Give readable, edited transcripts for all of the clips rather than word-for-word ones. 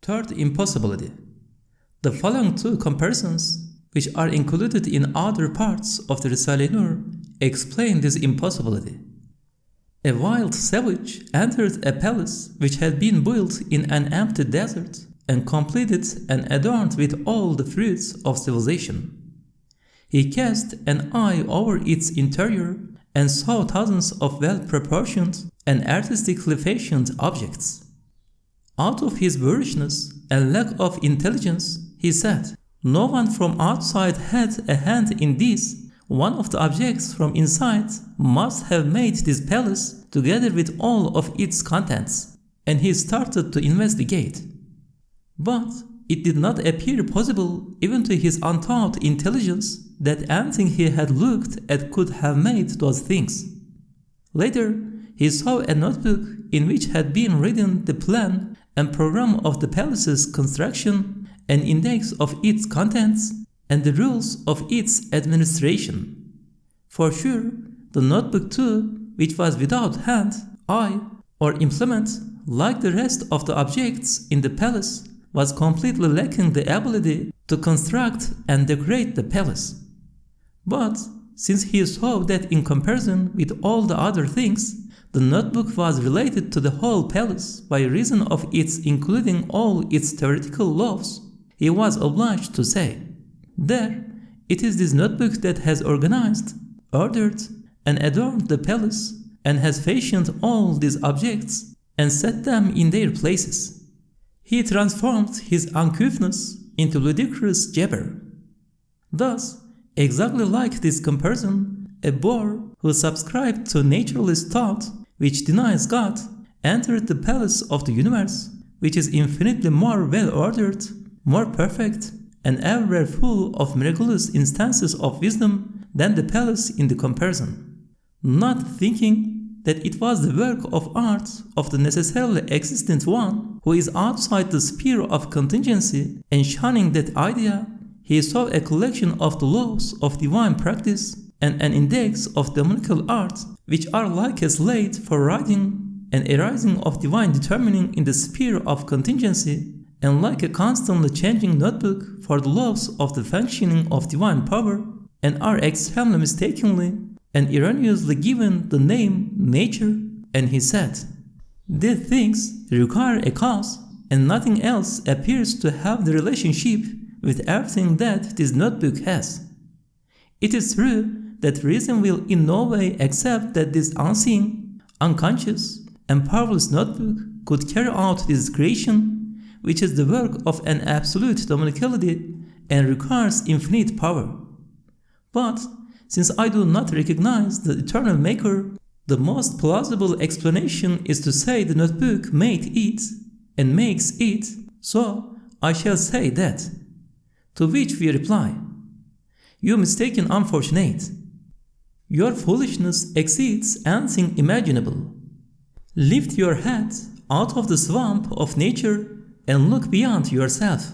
Third impossibility. The following two comparisons, which are included in other parts of the Risale-i Nur, explain this impossibility. A wild savage entered a palace which had been built in an empty desert and completed and adorned with all the fruits of civilization. He cast an eye over its interior and saw thousands of well-proportioned and artistically fashioned objects. Out of his boorishness and lack of intelligence, he said, "No one from outside had a hand in this. One of the objects from inside must have made this palace together with all of its contents." And he started to investigate. But it did not appear possible even to his untaught intelligence that anything he had looked at could have made those things. Later, he saw a notebook in which had been written the plan and program of the palace's construction, an index of its contents, and the rules of its administration. For sure, the notebook too, which was without hand, eye, or implement, like the rest of the objects in the palace, was completely lacking the ability to construct and decorate the palace. But since he saw that in comparison with all the other things, the notebook was related to the whole palace by reason of its including all its theoretical laws, he was obliged to say, "There, it is this notebook that has organized, ordered, and adorned the palace, and has fashioned all these objects and set them in their places." He transformed his uncouthness into ludicrous jabber. Thus, exactly like this comparison, a boor who subscribed to naturalist thought, which denies God, entered the palace of the universe, which is infinitely more well-ordered, more perfect, and everywhere full of miraculous instances of wisdom than the palace in the comparison, not thinking that it was the work of art of the necessarily existent one who is outside the sphere of contingency, and shunning that idea, he saw a collection of the laws of divine practice and an index of demonical art, which are like a slate for writing and arising of divine determining in the sphere of contingency, and like a constantly changing notebook for the laws of the functioning of divine power, and are extremely mistakenly and erroneously given the name nature. And he said, "These things require a cause, and nothing else appears to have the relationship with everything that this notebook has. It is true that reason will in no way accept that this unseen, unconscious, and powerless notebook could carry out this creation, which is the work of an absolute dominicality and requires infinite power. But since I do not recognize the eternal maker, the most plausible explanation is to say the notebook made it and makes it, so I shall say that." To which we reply, "You mistaken unfortunate, your foolishness exceeds anything imaginable. Lift your head out of the swamp of nature and look beyond yourself.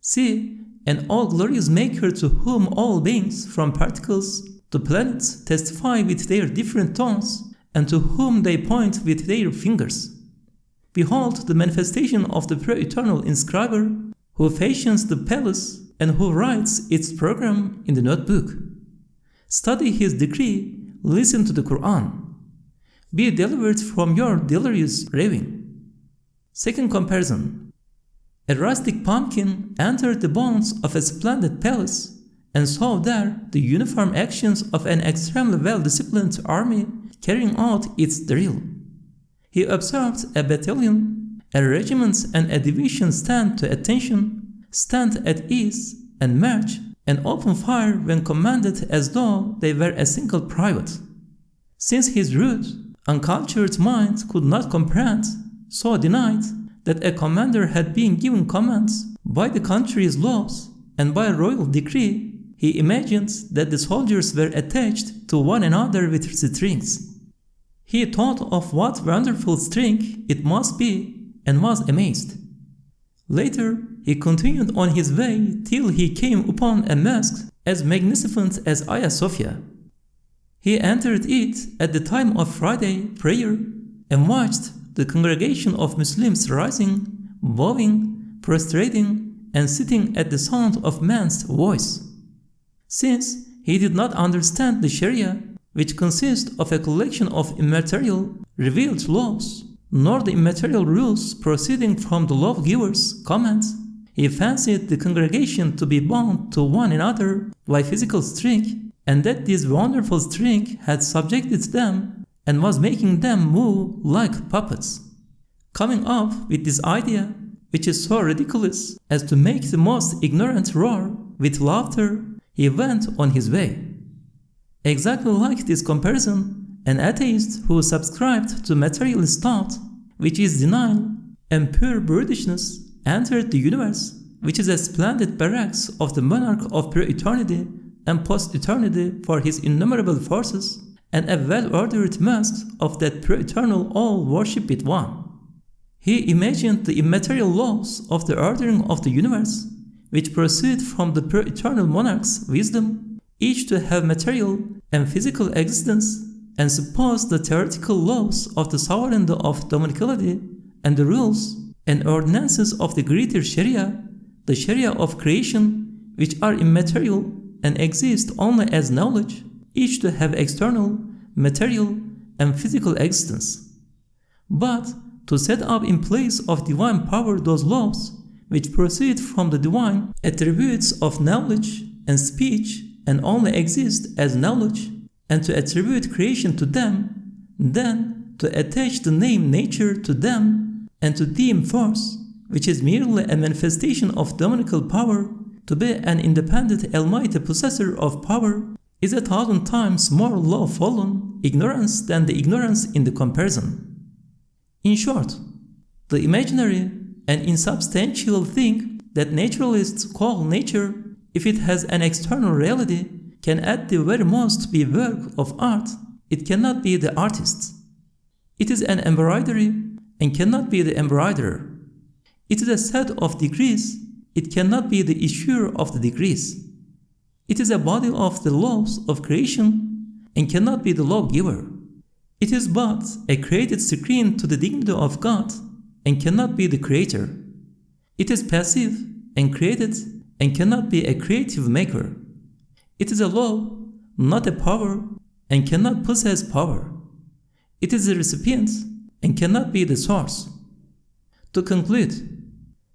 See an all-glorious maker to whom all beings, from particles to planets, testify with their different tones, and to whom they point with their fingers. Behold the manifestation of the pre-eternal inscriber, who fashions the palace and who writes its program in the notebook. Study his decree, listen to the Qur'an. Be delivered from your delirious raving." Second comparison. A rustic pumpkin entered the bounds of a splendid palace and saw there the uniform actions of an extremely well-disciplined army carrying out its drill. He observed a battalion, a regiment, and a division stand to attention, stand at ease, and march, and open fire when commanded as though they were a single private. Since his rude, uncultured mind could not comprehend, so denied, that a commander had been given commands by the country's laws and by royal decree, he imagined that the soldiers were attached to one another with strings. He thought of what wonderful string it must be and was amazed. Later, he continued on his way till he came upon a mosque as magnificent as Hagia Sophia. He entered it at the time of Friday prayer and watched the congregation of Muslims rising, bowing, prostrating and sitting at the sound of man's voice. Since he did not understand the Sharia, which consists of a collection of immaterial, revealed laws, nor the immaterial rules proceeding from the lawgiver's commands, he fancied the congregation to be bound to one another by physical string, and that this wonderful string had subjected them and was making them move like puppets. Coming up with this idea, which is so ridiculous as to make the most ignorant roar with laughter, he went on his way. Exactly like this comparison, an atheist who subscribed to materialist thought, which is denial and pure brutishness, entered the universe, which is a splendid barracks of the monarch of pre-eternity and post-eternity for his innumerable forces, and a well-ordered mosque of that pre-eternal all-worshiped one. He imagined the immaterial laws of the ordering of the universe, which proceed from the pre-eternal monarch's wisdom, each to have material and physical existence, and supposed the theoretical laws of the sovereignty of dominicality and the rules and ordinances of the greater Sharia, the Sharia of creation, which are immaterial and exist only as knowledge, each to have external, material, and physical existence. But to set up in place of divine power those laws which proceed from the divine attributes of knowledge and speech and only exist as knowledge, and to attribute creation to them, then to attach the name nature to them, and to deem force, which is merely a manifestation of dominical power, to be an independent almighty possessor of power, is 1,000 times more low-fallen ignorance than the ignorance in the comparison. In short, the imaginary and insubstantial thing that naturalists call nature, if it has an external reality, can at the very most be work of art. It cannot be the artist. It is an embroidery and cannot be the embroiderer. It is a set of degrees. It cannot be the issuer of the degrees. It is a body of the laws of creation and cannot be the lawgiver. It is but a created screen to the dignity of God and cannot be the creator. It is passive and created and cannot be a creative maker. It is a law, not a power, and cannot possess power. It is a recipient and cannot be the source. To conclude,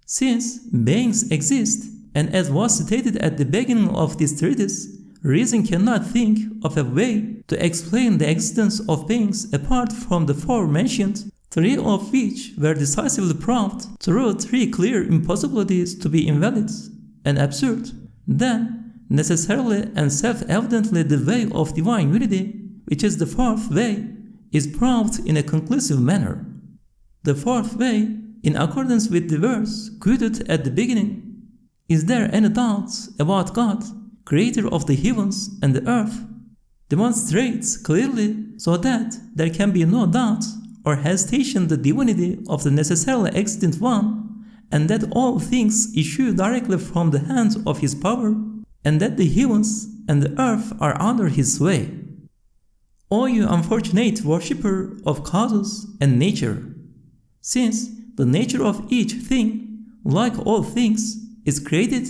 since beings exist, and as was stated at the beginning of this treatise, reason cannot think of a way to explain the existence of beings apart from the four mentioned, three of which were decisively proved through three clear impossibilities to be invalid and absurd, then necessarily and self-evidently the way of divine unity, which is the fourth way, is proved in a conclusive manner. The fourth way, in accordance with the verse quoted at the beginning, is there any doubt about God, creator of the heavens and the earth, demonstrates clearly so that there can be no doubt or hesitation the divinity of the necessarily existent one, and that all things issue directly from the hand of his power, and that the heavens and the earth are under his sway. O you unfortunate worshipper of causes and nature, since the nature of each thing, like all things, is created,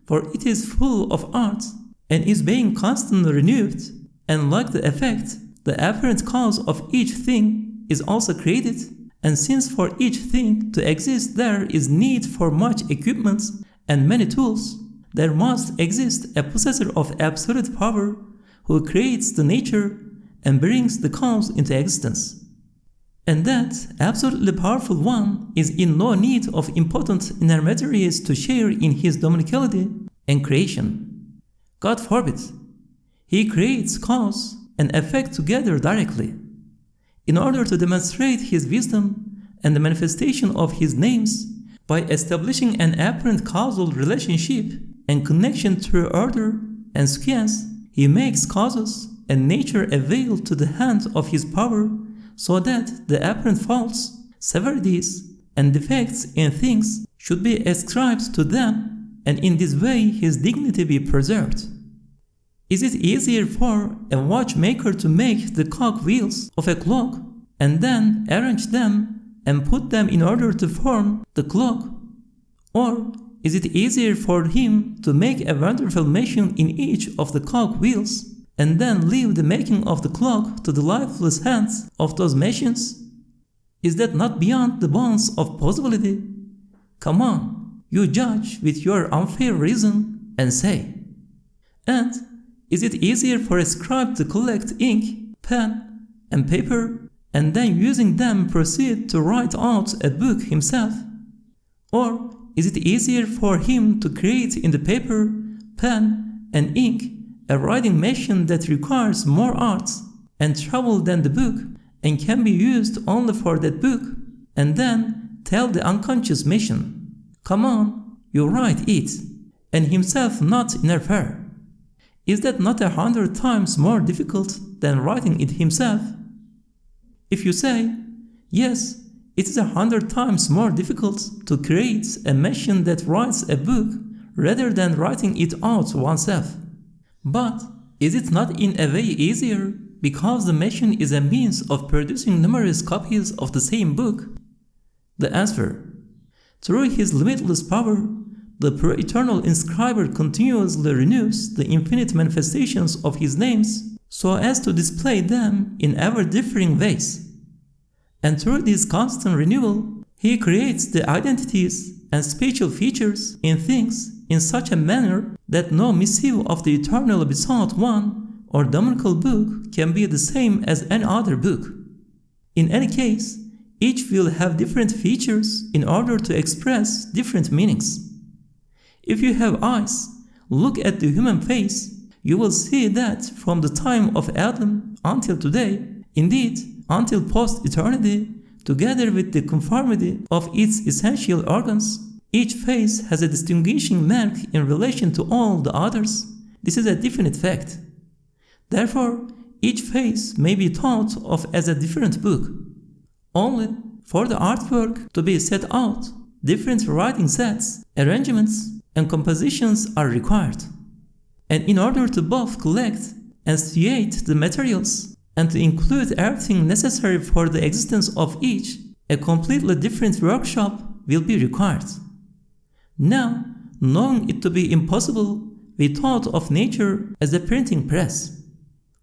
for it is full of art, and is being constantly renewed, and like the effect, the apparent cause of each thing is also created, and since for each thing to exist there is need for much equipment and many tools, there must exist a possessor of absolute power who creates the nature and brings the cause into existence. And that absolutely powerful one is in no need of impotent intermediaries to share in his dominicality and creation. God forbid. He creates cause and effect together directly. In order to demonstrate his wisdom and the manifestation of his names by establishing an apparent causal relationship and connection through order and sequence, he makes causes and nature avail to the hand of his power, so that the apparent faults, severities, and defects in things should be ascribed to them, and in this way his dignity be preserved. Is it easier for a watchmaker to make the cog wheels of a clock and then arrange them and put them in order to form the clock, Or is it easier for him to make a wonderful machine in each of the cog wheels and then leave the making of the clock to the lifeless hands of those machines? Is that not beyond the bounds of possibility? Come on, you judge with your unfair reason and say. And is it easier for a scribe to collect ink, pen, and paper and then using them proceed to write out a book himself? Or is it easier for him to create in the paper, pen, and ink a writing machine that requires more art and trouble than the book and can be used only for that book, and then tell the unconscious machine, come on, you write it, and himself not interfere? Is that not 100 times more difficult than writing it himself? If you say, yes, it is 100 times more difficult to create a machine that writes a book rather than writing it out oneself. But is it not in a way easier because the machine is a means of producing numerous copies of the same book? The answer: through his limitless power, the pre-eternal inscriber continuously renews the infinite manifestations of his names so as to display them in ever-differing ways. And through this constant renewal, he creates the identities and spatial features in things in such a manner that no missive of the eternal besought one or demonical book can be the same as any other book. In any case, each will have different features in order to express different meanings. If you have eyes, look at the human face, you will see that from the time of Adam until today, indeed until post-eternity, together with the conformity of its essential organs, each face has a distinguishing mark in relation to all the others. This is a definite fact. Therefore, each face may be thought of as a different book. Only for the artwork to be set out, different writing sets, arrangements, and compositions are required. And in order to both collect and studiate the materials and to include everything necessary for the existence of each, a completely different workshop will be required. Now, knowing it to be impossible, we thought of nature as a printing press.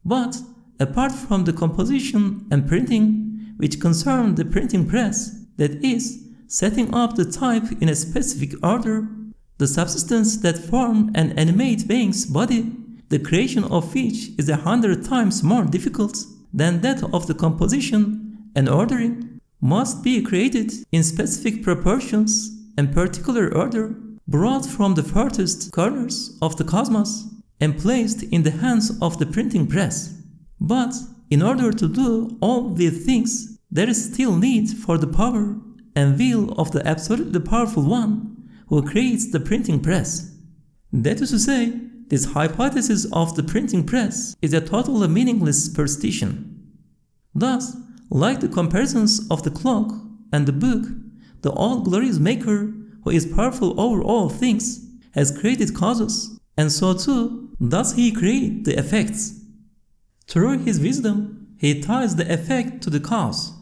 But apart from the composition and printing, which concern the printing press, that is, setting up the type in a specific order, the substance that form an animate being's body, the creation of which is 100 times more difficult than that of the composition and ordering, must be created in specific proportions and particular order, brought from the furthest corners of the cosmos and placed in the hands of the printing press. But in order to do all these things, there is still need for the power and will of the absolutely powerful one who creates the printing press. That is to say, this hypothesis of the printing press is a totally meaningless superstition. Thus, like the comparisons of the clock and the book, the all-glorious Maker, who is powerful over all things, has created causes, and so too does he create the effects. Through his wisdom, he ties the effect to the cause.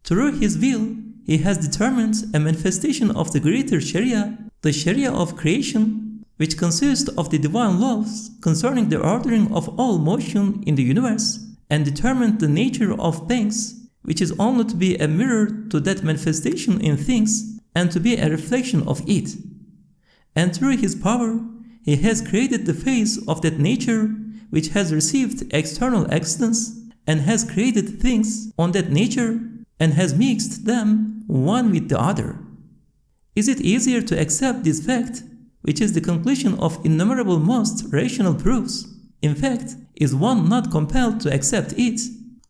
Through his will, he has determined a manifestation of the greater Sharia, the Sharia of creation, which consists of the divine laws concerning the ordering of all motion in the universe, and determined the nature of things, which is only to be a mirror to that manifestation in things and to be a reflection of it. And through his power, he has created the face of that nature which has received external existence and has created things on that nature and has mixed them one with the other. Is it easier to accept this fact, which is the conclusion of innumerable most rational proofs? In fact, is one not compelled to accept it?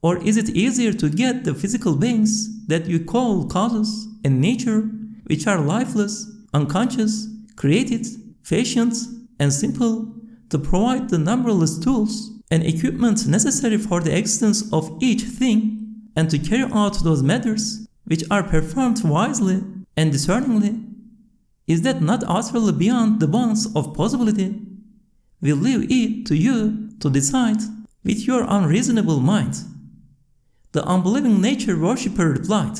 Or is it easier to get the physical beings that you call causes and nature, which are lifeless, unconscious, created, fashioned, and simple, to provide the numberless tools and equipment necessary for the existence of each thing, and to carry out those matters which are performed wisely and discerningly? Is that not utterly beyond the bounds of possibility? We leave it to you to decide with your unreasonable mind. The unbelieving nature worshipper replied,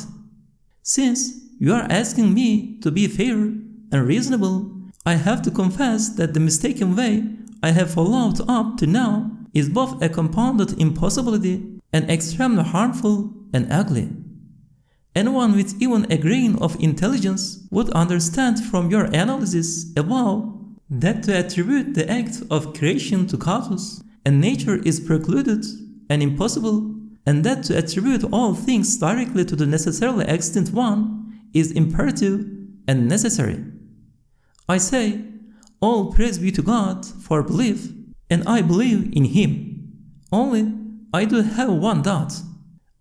"Since you are asking me to be fair and reasonable, I have to confess that the mistaken way I have followed up to now is both a compounded impossibility and extremely harmful and ugly. Anyone with even a grain of intelligence would understand from your analysis above that to attribute the act of creation to causes and nature is precluded and impossible, and that to attribute all things directly to the necessarily existent one is imperative and necessary. I say, all praise be to God for belief, and I believe in Him. Only, I do have one doubt.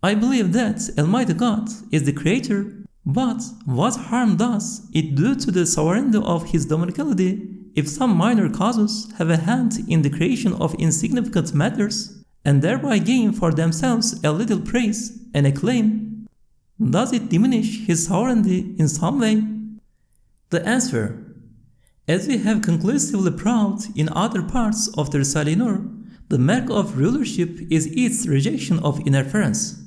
I believe that Almighty God is the Creator, but what harm does it do to the sovereignty of His dominicality if some minor causes have a hand in the creation of insignificant matters, and thereby gain for themselves a little praise and acclaim? Does it diminish His sovereignty in some way? The answer: as we have conclusively proved in other parts of the Risale-i Nur, the mark of rulership is its rejection of interference.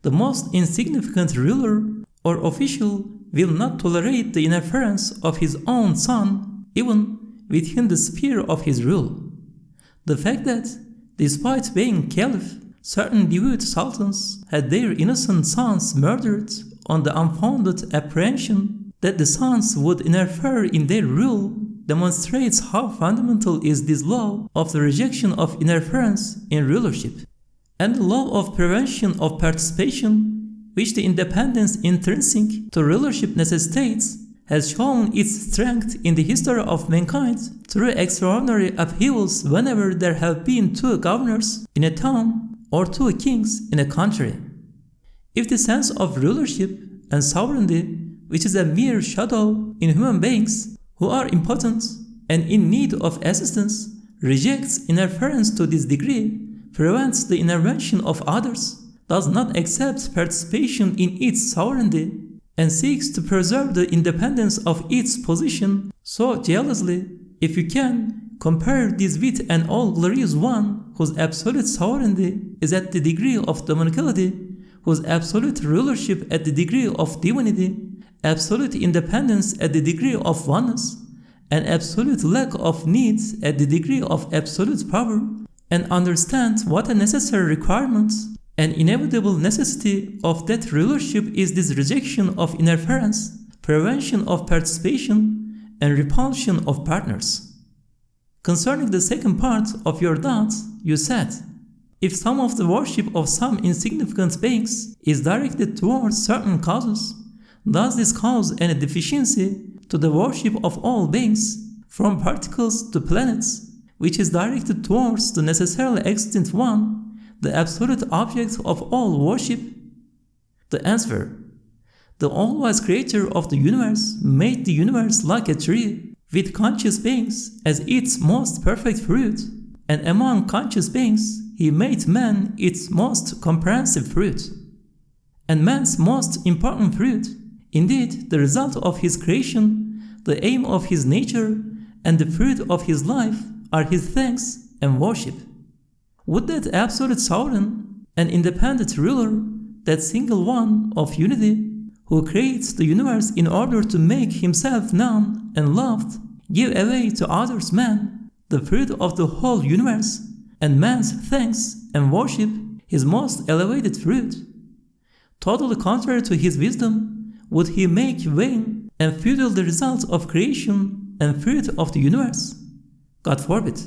The most insignificant ruler or official will not tolerate the interference of his own son, even within the sphere of his rule. The fact that, despite being caliph, certain devout sultans had their innocent sons murdered on the unfounded apprehension that the sons would interfere in their rule demonstrates how fundamental is this law of the rejection of interference in rulership. And the law of prevention of participation, which the independence intrinsic to rulership necessitates, has shown its strength in the history of mankind through extraordinary upheavals whenever there have been two governors in a town or two kings in a country. If the sense of rulership and sovereignty, which is a mere shadow in human beings who are impotent and in need of assistance, rejects interference to this degree, prevents the intervention of others, does not accept participation in its sovereignty, and seeks to preserve the independence of its position so jealously, if you can, compare this with an all-glorious one whose absolute sovereignty is at the degree of dominicality, whose absolute rulership at the degree of divinity, absolute independence at the degree of oneness, and absolute lack of needs at the degree of absolute power, and understand what a necessary requirement and inevitable necessity of that rulership is this rejection of interference, prevention of participation, and repulsion of partners. Concerning the second part of your doubt, you said, if some of the worship of some insignificant beings is directed towards certain causes, does this cause any deficiency to the worship of all beings, from particles to planets, which is directed towards the necessarily existent one, the absolute object of all worship? The answer: the all-wise creator of the universe made the universe like a tree, with conscious beings as its most perfect fruit, and among conscious beings he made man its most comprehensive fruit. And man's most important fruit, indeed the result of his creation, the aim of his nature, and the fruit of his life, are his thanks and worship. Would that absolute sovereign and independent ruler, that single one of unity, who creates the universe in order to make himself known and loved, give away to others man, the fruit of the whole universe, and man's thanks and worship his most elevated fruit? Totally contrary to his wisdom, would he make vain and futile the results of creation and fruit of the universe? God forbid.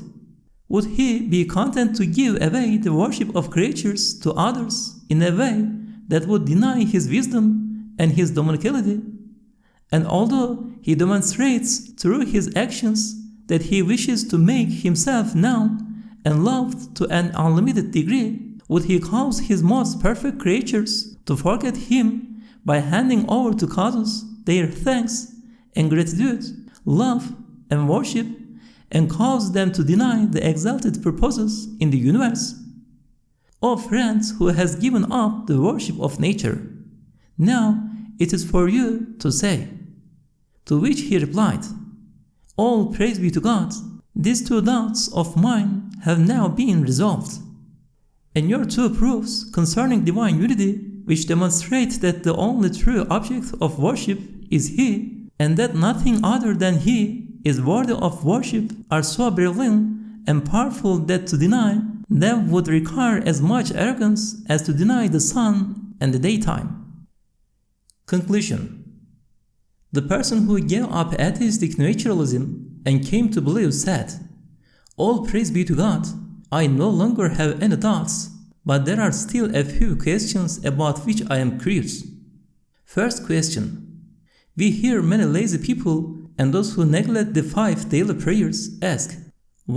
Would he be content to give away the worship of creatures to others in a way that would deny his wisdom and his dominicality? And although he demonstrates through his actions that he wishes to make himself known and loved to an unlimited degree, would he cause his most perfect creatures to forget him by handing over to causes their thanks and gratitude, love and worship, and cause them to deny the exalted purposes in the universe? O friend who has given up the worship of nature, now it is for you to say. To which he replied, all praise be to God, these two doubts of mine have now been resolved. And your two proofs concerning divine unity, which demonstrate that the only true object of worship is He, and that nothing other than He is worthy of worship are so brilliant and powerful that to deny them would require as much arrogance as to deny the sun and the daytime. Conclusion. The person who gave up atheistic naturalism and came to believe said, "All praise be to God, I no longer have any doubts, but there are still a few questions about which I am curious." First question. We hear many lazy people and those who neglect the 5 daily prayers ask,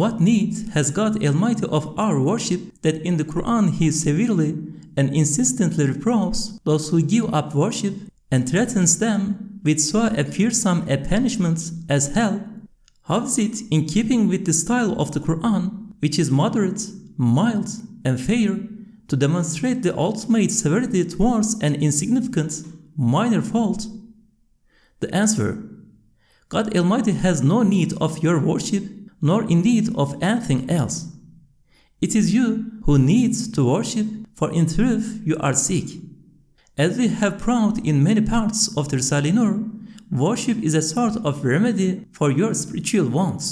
what need has God Almighty of our worship that in the Qur'an He severely and insistently reproves those who give up worship and threatens them with so fearsome a punishment as hell? How is it in keeping with the style of the Qur'an, which is moderate, mild, and fair, to demonstrate the ultimate severity towards an insignificant, minor fault? The answer: God Almighty has no need of your worship, nor indeed of anything else. It is you who needs to worship, for in truth you are sick. As we have proved in many parts of the Risale-i Nur, worship is a sort of remedy for your spiritual wants.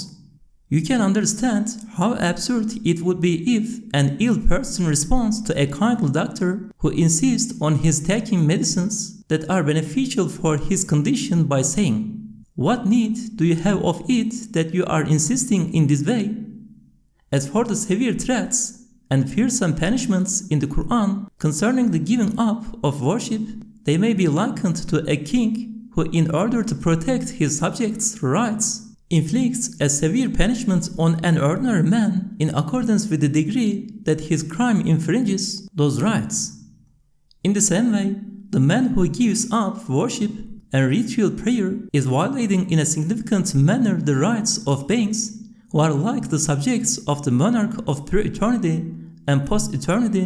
You can understand how absurd it would be if an ill person responds to a kindly doctor who insists on his taking medicines that are beneficial for his condition by saying, "What need do you have of it that you are insisting in this way?" As for the severe threats and fearsome punishments in the Qur'an concerning the giving up of worship, they may be likened to a king who, in order to protect his subjects' rights, inflicts a severe punishment on an ordinary man in accordance with the degree that his crime infringes those rights. In the same way, the man who gives up worship and ritual prayer is violating in a significant manner the rights of beings who are like the subjects of the monarch of pre-eternity and post-eternity,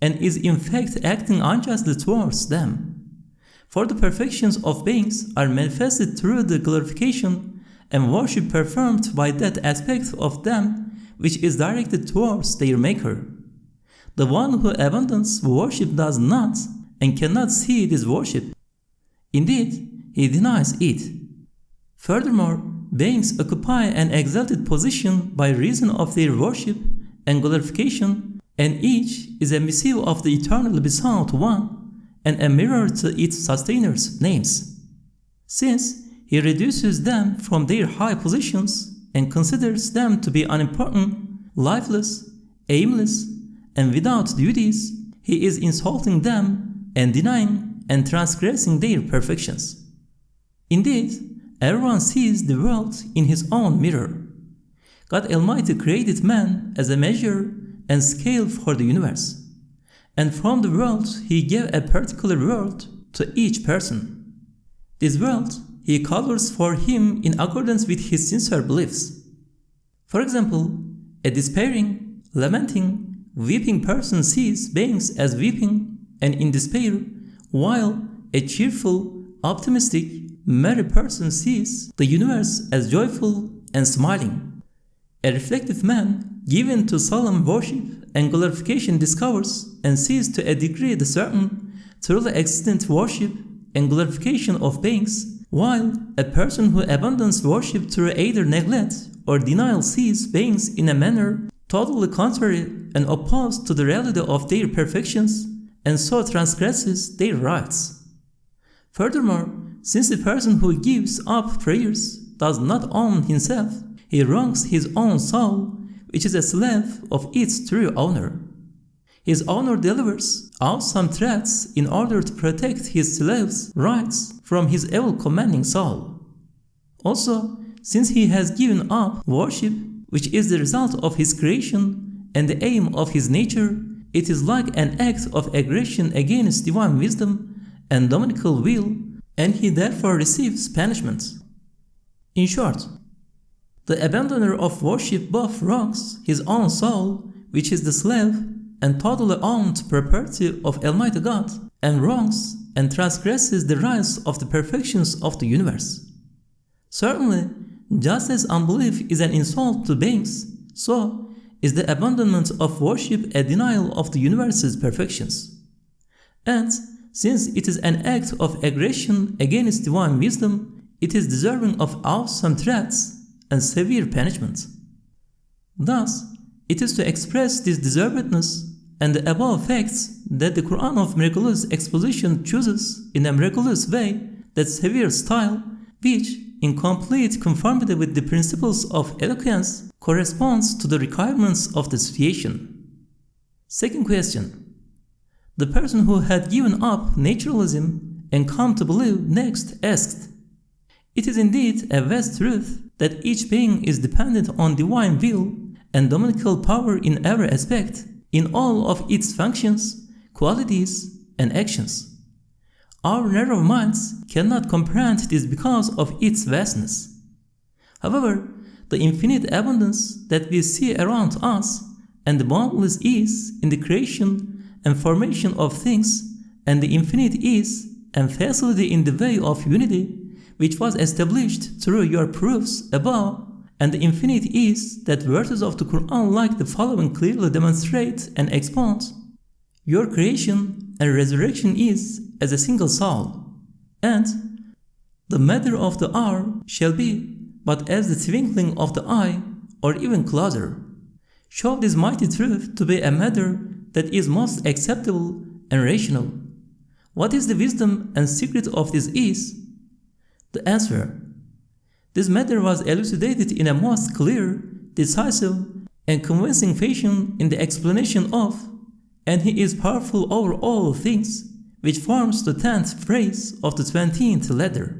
and is in fact acting unjustly towards them. For the perfections of beings are manifested through the glorification and worship performed by that aspect of them which is directed towards their Maker. The one who abandons worship does not and cannot see this worship. Indeed, he denies it. Furthermore, beings occupy an exalted position by reason of their worship and glorification, and each is a missive of the eternally besought one, and a mirror to its sustainers' names. Since he reduces them from their high positions and considers them to be unimportant, lifeless, aimless, and without duties, he is insulting them and denying and transgressing their perfections. Indeed, everyone sees the world in his own mirror. God Almighty created man as a measure and scale for the universe, and from the world He gave a particular world to each person. This world He colors for him in accordance with his sincere beliefs. For example, a despairing, lamenting, weeping person sees beings as weeping and in despair, while a cheerful, optimistic, merry person sees the universe as joyful and smiling. A reflective man, given to solemn worship and glorification, discovers and sees to a degree the certain, truly existent worship and glorification of beings, while a person who abandons worship through either neglect or denial sees beings in a manner totally contrary and opposed to the reality of their perfections, and so transgresses their rights. Furthermore, since the person who gives up prayers does not own himself, he wrongs his own soul, which is a slave of its true owner. His owner delivers awesome threats in order to protect his slave's rights from his evil commanding soul. Also, since he has given up worship, which is the result of his creation and the aim of his nature, it is like an act of aggression against divine wisdom and dominical will, and he therefore receives punishment. In short, the abandoner of worship both wrongs his own soul, which is the slave and totally owned property of Almighty God, and wrongs and transgresses the rights of the perfections of the universe. Certainly, just as unbelief is an insult to beings, so is the abandonment of worship a denial of the universe's perfections. And since it is an act of aggression against divine wisdom, it is deserving of awesome threats and severe punishment. Thus, it is to express this deservedness and the above facts that the Quran of miraculous exposition chooses in a miraculous way that severe style, which, in complete conformity with the principles of eloquence, corresponds to the requirements of the situation. Second question. The person who had given up naturalism and come to believe next asked, "It is indeed a vast truth that each being is dependent on divine will and dominical power in every aspect, in all of its functions, qualities, and actions. Our narrow minds cannot comprehend this because of its vastness. However, the infinite abundance that we see around us and the boundless ease in the creation and formation of things and the infinite ease and facility in the way of unity, which was established through your proofs above, and the infinite ease that verses of the Qur'an like the following clearly demonstrate and expound. Your creation and resurrection is as a single soul, and the matter of the hour shall be but as the twinkling of the eye, or even closer. Show this mighty truth to be a matter that is most acceptable and rational. What is the wisdom and secret of this ease?" The answer: this matter was elucidated in a most clear, decisive, and convincing fashion in the explanation of, "And he is powerful over all things," which forms the 10th phrase of the 20th letter.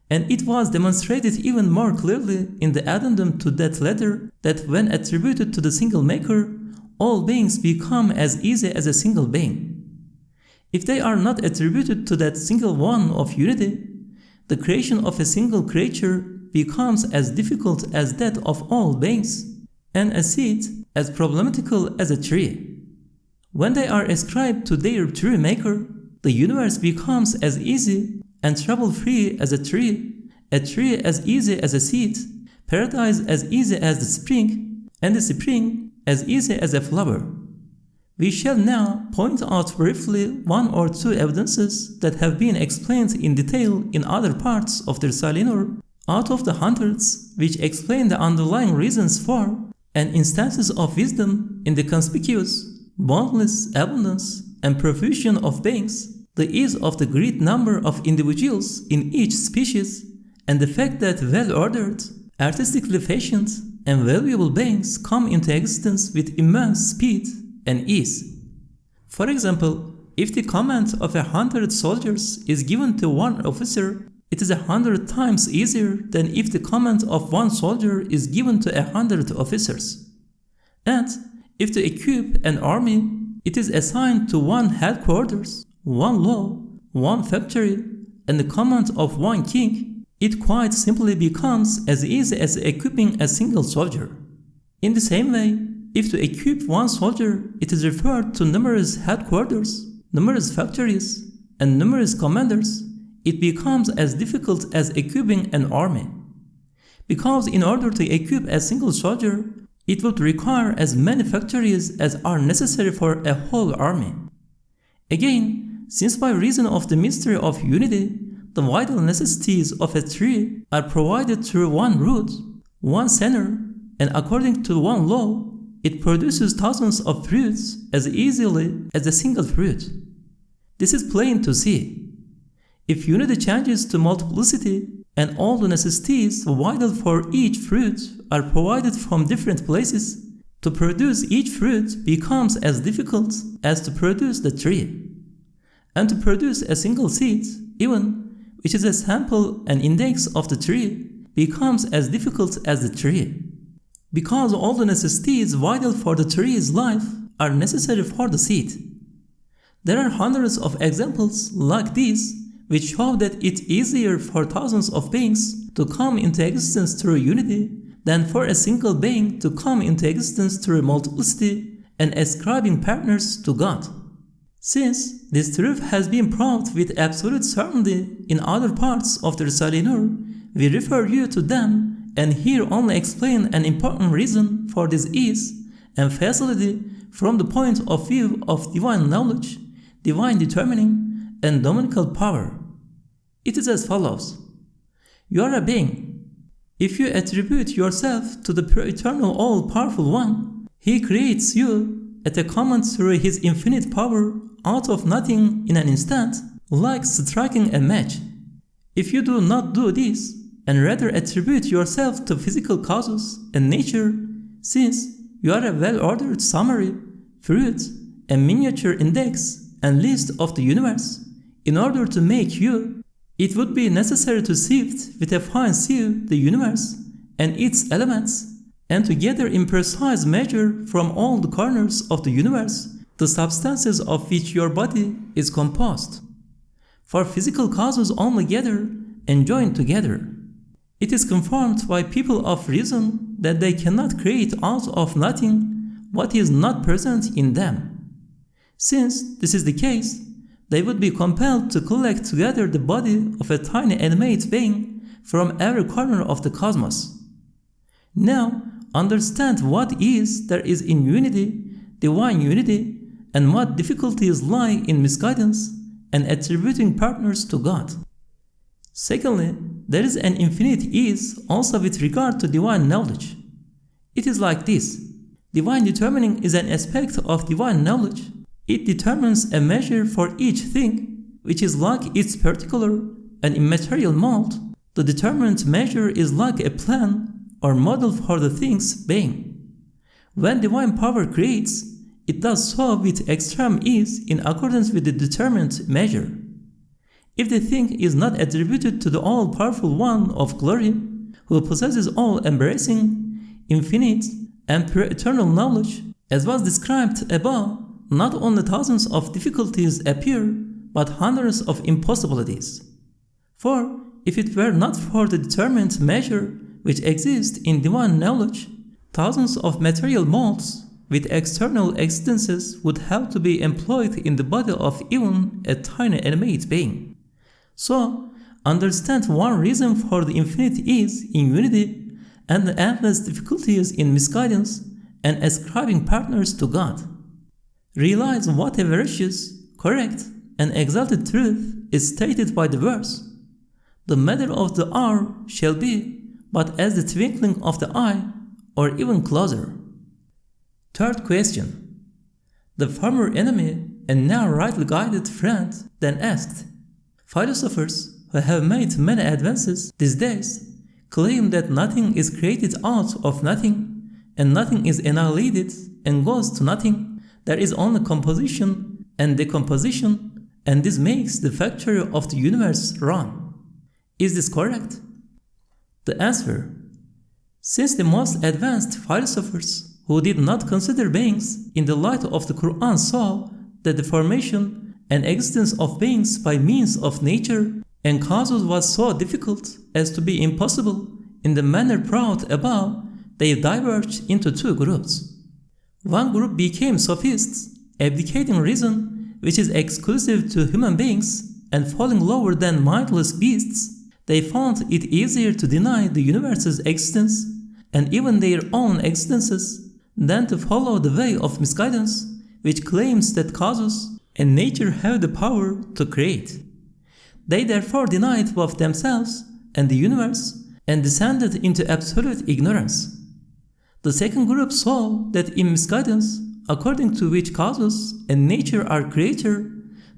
And it was demonstrated even more clearly in the addendum to that letter that when attributed to the single maker, all beings become as easy as a single being. If they are not attributed to that single one of unity, the creation of a single creature becomes as difficult as that of all beings, and a seed as problematical as a tree. When they are ascribed to their true maker, the universe becomes as easy and trouble-free as a tree as easy as a seed, paradise as easy as the spring, and the spring as easy as a flower. We shall now point out briefly one or two evidences that have been explained in detail in other parts of the Risale-i Nur, out of the hundreds which explain the underlying reasons for and instances of wisdom in the conspicuous, boundless abundance and profusion of beings, the ease of the great number of individuals in each species, and the fact that well-ordered, artistically fashioned, and valuable beings come into existence with immense speed and ease. For example, if the command of 100 soldiers is given to one officer, it is 100 times easier than if the command of one soldier is given to 100 officers. And if to equip an army, it is assigned to one headquarters, one law, one factory, and the command of one king, it quite simply becomes as easy as equipping a single soldier. In the same way, if to equip one soldier, it is referred to numerous headquarters, numerous factories, and numerous commanders, it becomes as difficult as equipping an army. Because in order to equip a single soldier, it would require as many factories as are necessary for a whole army. Again, since by reason of the mystery of unity, the vital necessities of a tree are provided through one root, one center, and according to one law, it produces thousands of fruits as easily as a single fruit. This is plain to see. If unity changes to multiplicity and all the necessities vital for each fruit are provided from different places, to produce each fruit becomes as difficult as to produce the tree. And to produce a single seed, even, which is a sample and index of the tree, becomes as difficult as the tree. Because all the necessities vital for the tree's life are necessary for the seed. There are hundreds of examples like these which show that it's easier for thousands of beings to come into existence through unity than for a single being to come into existence through multiplicity and ascribing partners to God. Since this truth has been proved with absolute certainty in other parts of the Risale-i Nur, we refer you to them and here only explain an important reason for this ease and facility from the point of view of divine knowledge, divine determining, and dominical power. It is as follows. You are a being. If you attribute yourself to the eternal all-powerful one, he creates you at a command through his infinite power out of nothing in an instant, like striking a match. If you do not do this, and rather attribute yourself to physical causes and nature, since you are a well-ordered summary, fruit, a miniature index and list of the universe, in order to make you, it would be necessary to sift with a fine sieve the universe and its elements, and to gather in precise measure from all the corners of the universe the substances of which your body is composed. For physical causes only gather and join together. It is confirmed by people of reason that they cannot create out of nothing what is not present in them. Since this is the case, they would be compelled to collect together the body of a tiny animate being from every corner of the cosmos. Now, understand what there is in unity, divine unity, and what difficulties lie in misguidance and attributing partners to God. Secondly, there is an infinite ease also with regard to divine knowledge. It is like this. Divine determining is an aspect of divine knowledge. It determines a measure for each thing, which is like its particular and immaterial mold. The determined measure is like a plan or model for the thing's being. When divine power creates, it does so with extreme ease in accordance with the determined measure. If the thing is not attributed to the all-powerful one of glory, who possesses all-embracing, infinite, and pure eternal knowledge, as was described above, not only thousands of difficulties appear, but hundreds of impossibilities. For if it were not for the determined measure which exists in divine knowledge, thousands of material molds with external existences would have to be employed in the body of even a tiny animate being. So, understand one reason for the infinite ease in unity and the endless difficulties in misguidance and ascribing partners to God. Realize what a veracious, correct, and exalted truth is stated by the verse. The matter of the hour shall be but as the twinkling of the eye, or even closer. Third question. The former enemy and now rightly guided friend then asked, philosophers who have made many advances these days claim that nothing is created out of nothing, and nothing is annihilated and goes to nothing. There is only composition and decomposition, and this makes the factory of the universe run. Is this correct? The answer: since the most advanced philosophers who did not consider beings in the light of the Qur'an saw that the formation and existence of beings by means of nature and causes was so difficult as to be impossible in the manner brought above, they diverged into two groups. One group became sophists, abdicating reason, which is exclusive to human beings, and falling lower than mindless beasts. They found it easier to deny the universe's existence and even their own existences than to follow the way of misguidance, which claims that causes and nature have the power to create. They therefore denied both themselves and the universe and descended into absolute ignorance. The second group saw that in misguidance, according to which causes and nature are creator,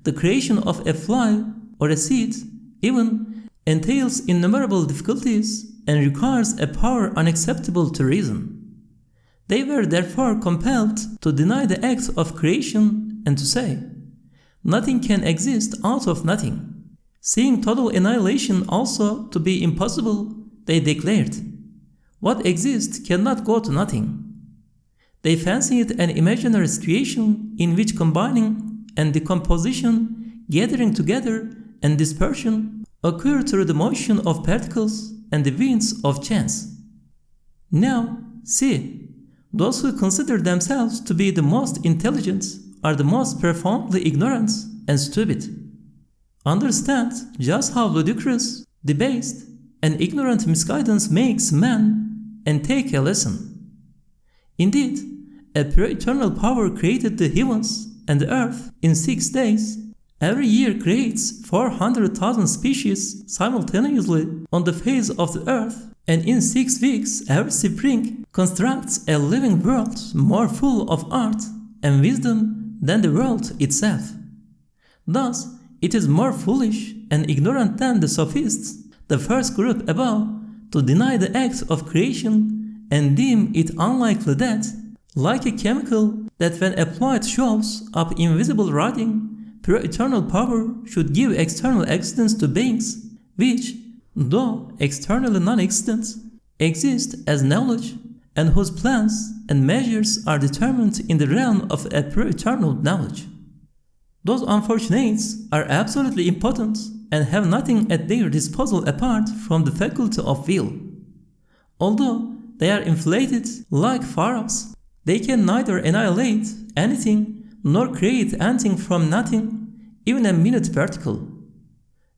the creation of a fly or a seed even entails innumerable difficulties and requires a power unacceptable to reason. They were therefore compelled to deny the act of creation and to say, nothing can exist out of nothing. Seeing total annihilation also to be impossible, they declared, what exists cannot go to nothing. They fancied an imaginary situation in which combining and decomposition, gathering together, and dispersion occur through the motion of particles and the winds of chance. Now, see, those who consider themselves to be the most intelligent are the most profoundly ignorant and stupid. Understand just how ludicrous, debased, and ignorant misguidance makes man, and take a lesson. Indeed, a pure eternal power created the heavens and the earth in 6 days, every year creates 400,000 species simultaneously on the face of the earth, and in 6 weeks every spring constructs a living world more full of art and wisdom than the world itself. Thus, it is more foolish and ignorant than the sophists, the first group above, to deny the act of creation and deem it unlikely that, like a chemical that when applied shows up invisible writing, pure eternal power should give external existence to beings which, though externally non-existent, exist as knowledge and whose plans and measures are determined in the realm of a pure eternal knowledge. Those unfortunates are absolutely impotent and have nothing at their disposal apart from the faculty of will. Although they are inflated like pharaohs, they can neither annihilate anything nor create anything from nothing, even a minute particle.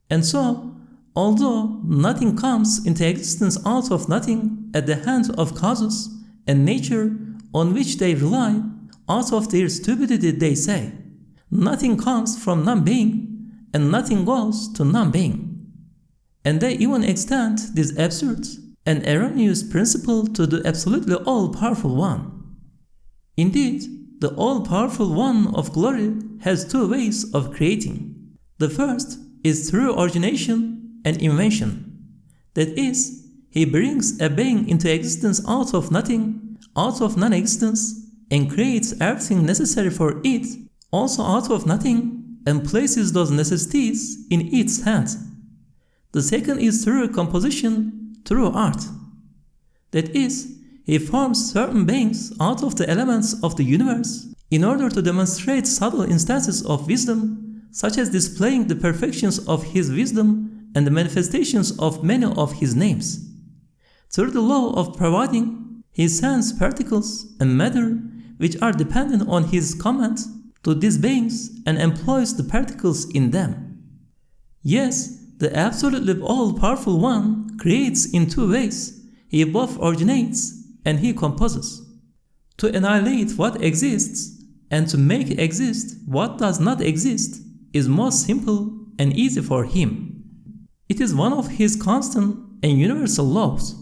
And so, although nothing comes into existence out of nothing at the hands of causes and nature on which they rely, out of their stupidity they say, nothing comes from non-being and nothing goes to non-being. And they even extend this absurd and erroneous principle to the absolutely all-powerful One. Indeed, the all-powerful One of glory has 2 ways of creating. The first is through origination and invention. That is, He brings a being into existence out of nothing, out of non-existence, and creates everything necessary for it, also out of nothing, and places those necessities in its hands. The second is through composition, through art. That is, He forms certain beings out of the elements of the universe in order to demonstrate subtle instances of wisdom, such as displaying the perfections of His wisdom and the manifestations of many of His names. Through the law of providing, He sends particles and matter which are dependent on His command to these beings and employs the particles in them. Yes, the absolutely all-powerful One creates in 2 ways. He both originates and He composes. To annihilate what exists and to make exist what does not exist is most simple and easy for Him. It is one of His constant and universal laws.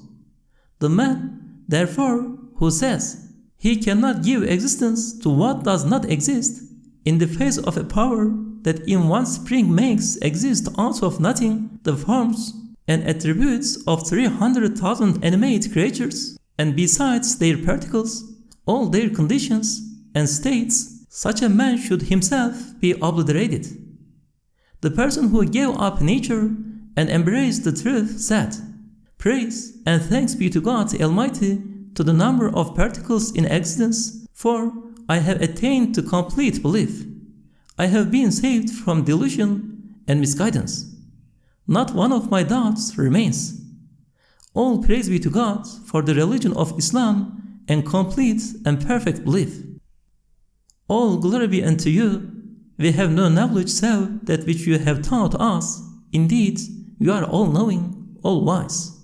The man, therefore, who says he cannot give existence to what does not exist in the face of a power that in one spring makes exist out of nothing the forms and attributes of 300,000 animate creatures, and besides their particles, all their conditions and states, such a man should himself be obliterated. The person who gave up nature and embraced the truth said, "Praise and thanks be to God the Almighty to the number of particles in existence, for I have attained to complete belief. I have been saved from delusion and misguidance. Not one of my doubts remains. All praise be to God for the religion of Islam and complete and perfect belief. All glory be unto you. We have no knowledge save that which you have taught us. Indeed, you are all-knowing, all-wise."